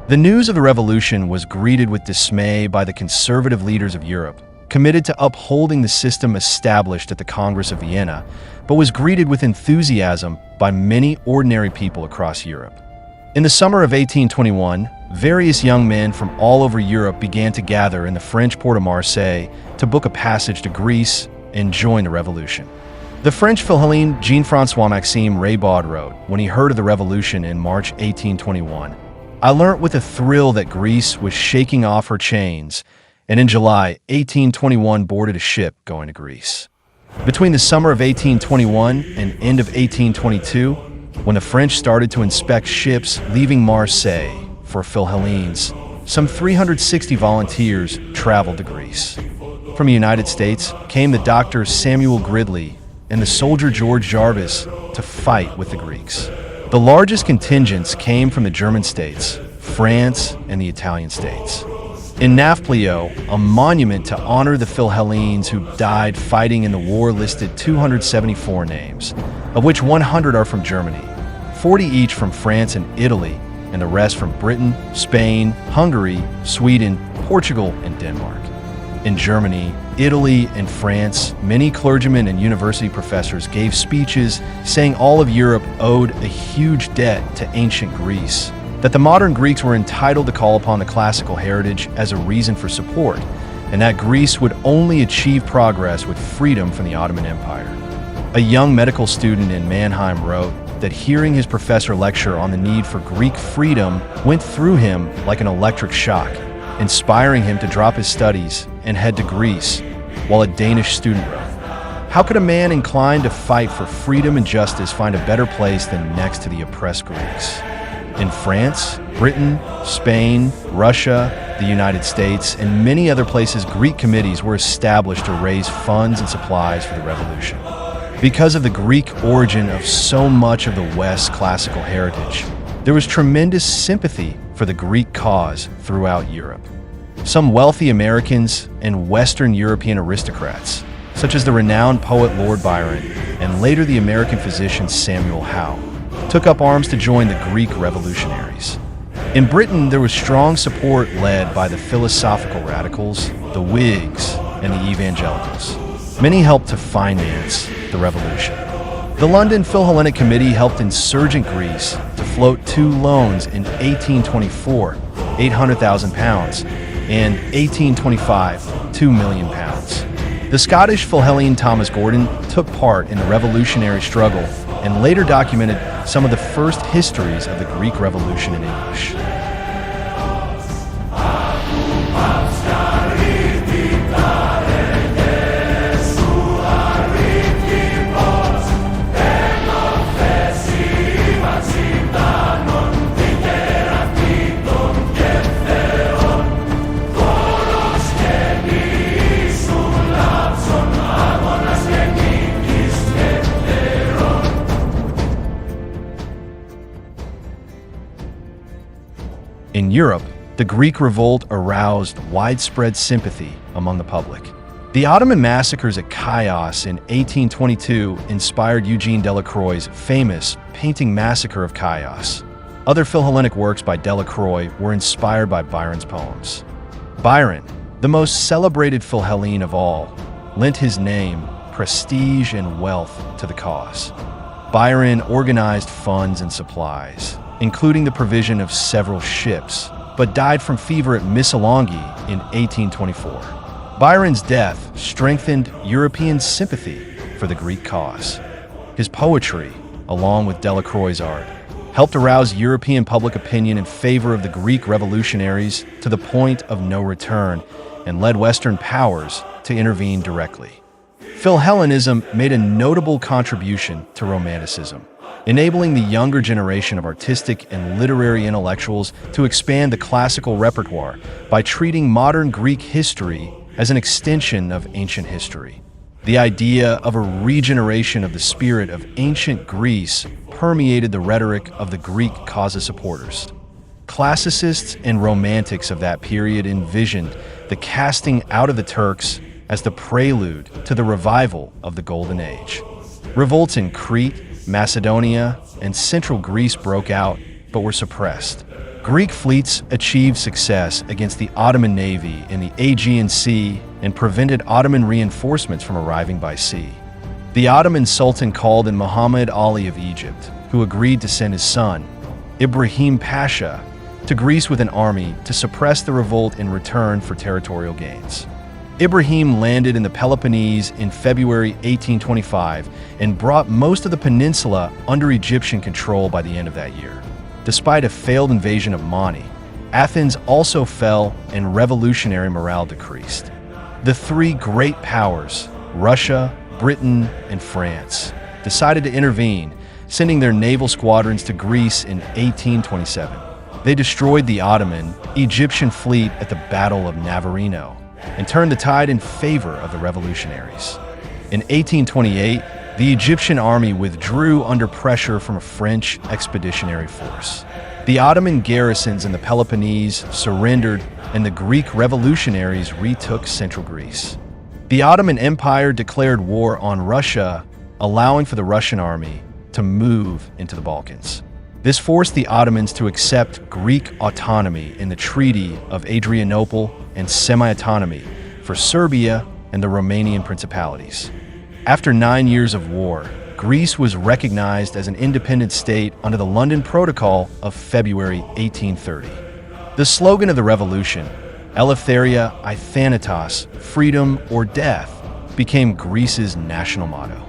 The news of the revolution was greeted with dismay by the conservative leaders of Europe, committed to upholding the system established at the Congress of Vienna, but was greeted with enthusiasm by many ordinary people across Europe. In the summer of 1821, various young men from all over Europe began to gather in the French port of Marseille to book a passage to Greece and join the revolution. The French Philhellene Jean-Francois Maxime Raybaud wrote, when he heard of the revolution in March 1821, "I learnt with a thrill that Greece was shaking off her chains, and in July 1821 boarded a ship going to Greece." Between the summer of 1821 and end of 1822, when the French started to inspect ships leaving Marseille for Philhellenes, some 360 volunteers traveled to Greece. From the United States came the doctor Samuel Gridley and the soldier George Jarvis to fight with the Greeks. The largest contingents came from the German states, France, and the Italian states. In Nafplio, a monument to honor the Philhellenes who died fighting in the war listed 274 names, of which 100 are from Germany, 40 each from France and Italy, and the rest from Britain, Spain, Hungary, Sweden, Portugal, and Denmark. In Germany, Italy, and France, many clergymen and university professors gave speeches saying all of Europe owed a huge debt to ancient Greece, that the modern Greeks were entitled to call upon the classical heritage as a reason for support, and that Greece would only achieve progress with freedom from the Ottoman Empire. A young medical student in Mannheim wrote that hearing his professor lecture on the need for Greek freedom went through him like an electric shock, inspiring him to drop his studies and head to Greece, while a Danish student wrote, "How could a man inclined to fight for freedom and justice find a better place than next to the oppressed Greeks?" In France, Britain, Spain, Russia, the United States, and many other places, Greek committees were established to raise funds and supplies for the revolution. Because of the Greek origin of so much of the West's classical heritage, there was tremendous sympathy for the Greek cause throughout Europe. Some wealthy Americans and Western European aristocrats, such as the renowned poet Lord Byron and later the American physician Samuel Howe, took up arms to join the Greek revolutionaries. In Britain, there was strong support led by the philosophical radicals, the Whigs, and the evangelicals. Many helped to finance the revolution. The London Philhellenic Committee helped insurgent Greece to float two loans in 1824, £800,000, and 1825, £2 million. The Scottish Philhellene Thomas Gordon took part in the revolutionary struggle and later documented some of the first histories of the Greek Revolution in English. In Europe, the Greek revolt aroused widespread sympathy among the public. The Ottoman massacres at Chios in 1822 inspired Eugène Delacroix's famous painting Massacre of Chios. Other Philhellenic works by Delacroix were inspired by Byron's poems. Byron, the most celebrated Philhellene of all, lent his name, prestige, and wealth to the cause. Byron organized funds and supplies, including the provision of several ships, but died from fever at Missolonghi in 1824. Byron's death strengthened European sympathy for the Greek cause. His poetry, along with Delacroix's art, helped arouse European public opinion in favor of the Greek revolutionaries to the point of no return and led Western powers to intervene directly. Philhellenism made a notable contribution to Romanticism, enabling the younger generation of artistic and literary intellectuals to expand the classical repertoire by treating modern Greek history as an extension of ancient history. The idea of a regeneration of the spirit of ancient Greece permeated the rhetoric of the Greek cause supporters. Classicists and romantics of that period envisioned the casting out of the Turks as the prelude to the revival of the Golden Age. Revolts in Crete, Macedonia, and central Greece broke out, but were suppressed. Greek fleets achieved success against the Ottoman navy in the Aegean Sea and prevented Ottoman reinforcements from arriving by sea. The Ottoman Sultan called in Muhammad Ali of Egypt, who agreed to send his son, Ibrahim Pasha, to Greece with an army to suppress the revolt in return for territorial gains. Ibrahim landed in the Peloponnese in February 1825 and brought most of the peninsula under Egyptian control by the end of that year. Despite a failed invasion of Mani, Athens also fell and revolutionary morale decreased. The three great powers, Russia, Britain, and France, decided to intervene, sending their naval squadrons to Greece in 1827. They destroyed the Ottoman, Egyptian fleet at the Battle of Navarino and turned the tide in favor of the revolutionaries. In 1828, the Egyptian army withdrew under pressure from a French expeditionary force. The Ottoman garrisons in the Peloponnese surrendered, and the Greek revolutionaries retook central Greece. The Ottoman Empire declared war on Russia, allowing for the Russian army to move into the Balkans. This forced the Ottomans to accept Greek autonomy in the Treaty of Adrianople and semi-autonomy for Serbia and the Romanian principalities. After 9 years of war, Greece was recognized as an independent state under the London Protocol of February 1830. The slogan of the revolution, Eleftheria, thanatos, freedom or death, became Greece's national motto.